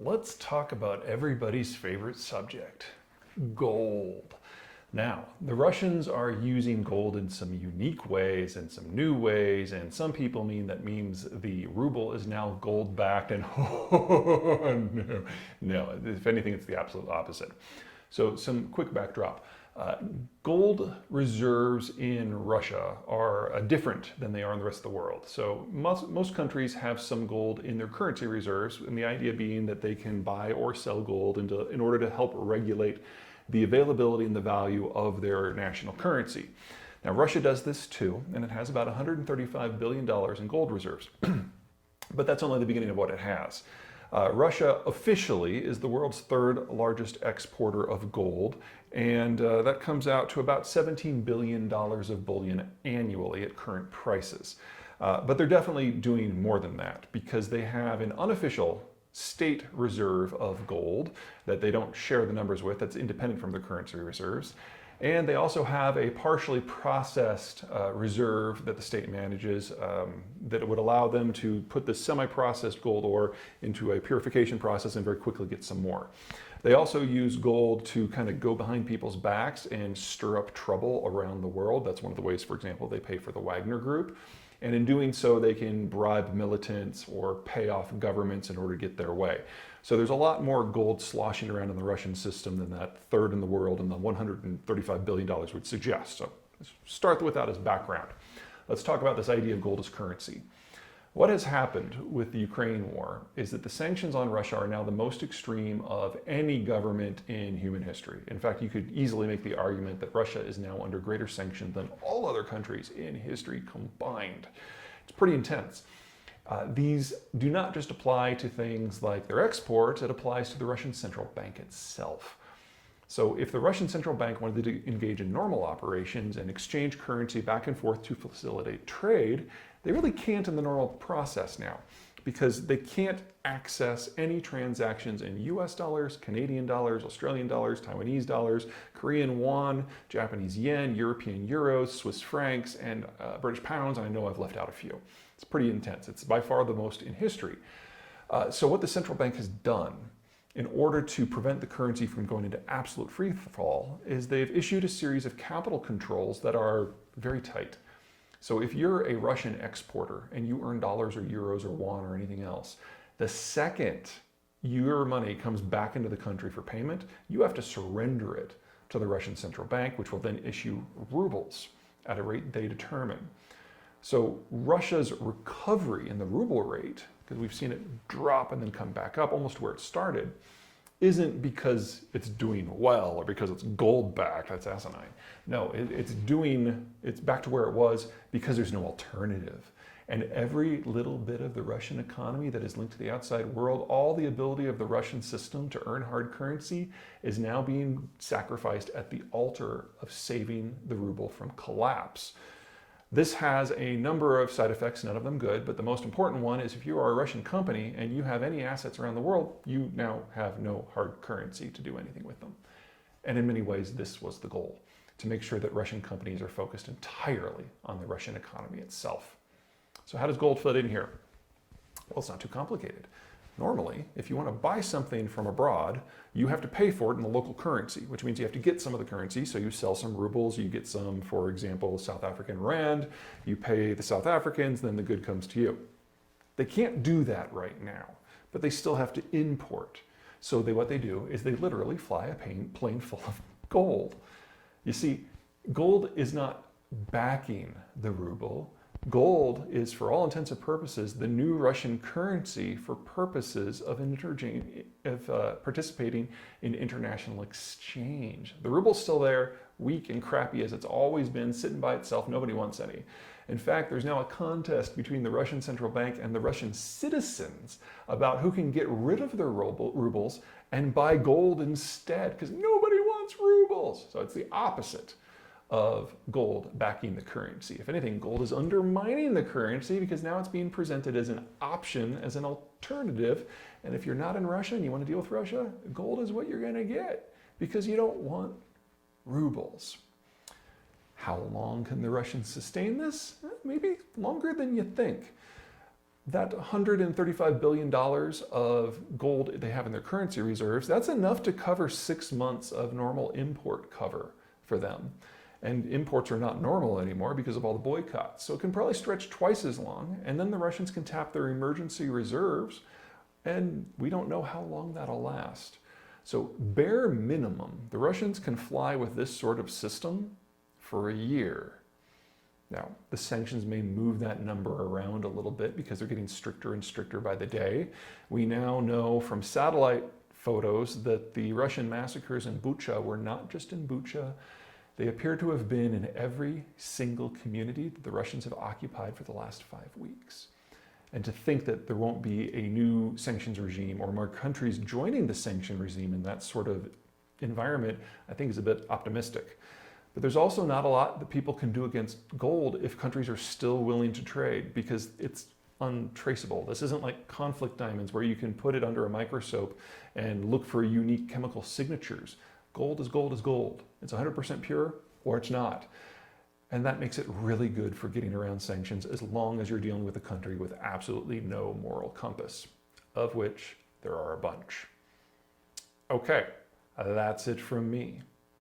let's talk about everybody's favorite subject, gold. Now, the Russians are using gold in some unique ways and some new ways, and some people that means the ruble is now gold backed, and no, if anything, it's the absolute opposite. So, some quick backdrop. Gold reserves in Russia are different than they are in the rest of the world. So most countries have some gold in their currency reserves, and the idea being that they can buy or sell gold in order to help regulate the availability and the value of their national currency. Now Russia does this too, and it has about $135 billion in gold reserves. But that's only the beginning of what it has. Russia officially is the world's third largest exporter of gold, and that comes out to about $17 billion of bullion annually at current prices. But they're definitely doing more than that because they have an unofficial state reserve of gold that they don't share the numbers with, that's independent from their currency reserves. And they also have a partially processed reserve that the state manages that would allow them to put the semi-processed gold ore into a purification process and very quickly get some more. They also use gold to kind of go behind people's backs and stir up trouble around the world. That's one of the ways, for example, they pay for the Wagner Group. And in doing so, they can bribe militants or pay off governments in order to get their way. So there's a lot more gold sloshing around in the Russian system than that third in the world and the $135 billion would suggest. So let's start with that as background. Let's talk about this idea of gold as currency. What has happened with the Ukraine war is that the sanctions on Russia are now the most extreme of any government in human history. In fact, you could easily make the argument that Russia is now under greater sanction than all other countries in history combined. It's pretty intense. These do not just apply to things like their exports, it applies to the Russian central bank itself. So if the Russian central bank wanted to engage in normal operations and exchange currency back and forth to facilitate trade, they really can't in the normal process now because they can't access any transactions in US dollars, Canadian dollars, Australian dollars, Taiwanese dollars, Korean won, Japanese yen, European euros, Swiss francs, and British pounds, and I know I've left out a few. It's pretty intense. It's by far the most in history. So what the central bank has done in order to prevent the currency from going into absolute free fall is they've issued a series of capital controls that are very tight. So if you're a Russian exporter and you earn dollars or euros or won or anything else, the second your money comes back into the country for payment, you have to surrender it to the Russian central bank, which will then issue rubles at a rate they determine. So Russia's recovery in the ruble rate, because we've seen it drop and then come back up almost where it started, isn't because it's doing well or because it's gold backed, that's asinine. No, it's back to where it was because there's no alternative. And every little bit of the Russian economy that is linked to the outside world, all the ability of the Russian system to earn hard currency is now being sacrificed at the altar of saving the ruble from collapse. This has a number of side effects, none of them good, but the most important one is if you are a Russian company and you have any assets around the world, you now have no hard currency to do anything with them. And in many ways, this was the goal, to make sure that Russian companies are focused entirely on the Russian economy itself. So how does gold fit in here? Well, it's not too complicated. Normally, if you want to buy something from abroad, you have to pay for it in the local currency, which means you have to get some of the currency. So you sell some rubles, you get some, for example, South African rand, you pay the South Africans, then the good comes to you. They can't do that right now, but they still have to import. So what they do is they literally fly a plane full of gold. You see, gold is not backing the ruble. Gold is, for all intents and purposes, the new Russian currency for purposes of participating in international exchange. The ruble's still there, weak and crappy as it's always been, sitting by itself, nobody wants any. In fact, there's now a contest between the Russian central bank and the Russian citizens about who can get rid of their rubles and buy gold instead, because nobody wants rubles. So it's the opposite of gold backing the currency. If anything, gold is undermining the currency because now it's being presented as an option, as an alternative. And if you're not in Russia and you want to deal with Russia, gold is what you're going to get because you don't want rubles. How long can the Russians sustain this? Maybe longer than you think. that $135 billion of gold they have in their currency reserves, that's enough to cover 6 months of normal import cover for them. And imports are not normal anymore because of all the boycotts. So it can probably stretch twice as long, and then the Russians can tap their emergency reserves, and we don't know how long that'll last. So bare minimum, the Russians can fly with this sort of system for a year. Now, the sanctions may move that number around a little bit because they're getting stricter and stricter by the day. We now know from satellite photos that the Russian massacres in Bucha were not just in Bucha. They appear to have been in every single community that the Russians have occupied for the last 5 weeks. And to think that there won't be a new sanctions regime or more countries joining the sanction regime in that sort of environment, I think is a bit optimistic. But there's also not a lot that people can do against gold if countries are still willing to trade, because it's untraceable. This isn't like conflict diamonds where you can put it under a microscope and look for unique chemical signatures. Gold is gold is gold. It's 100% pure or it's not. And that makes it really good for getting around sanctions as long as you're dealing with a country with absolutely no moral compass, of which there are a bunch. Okay, that's it from me.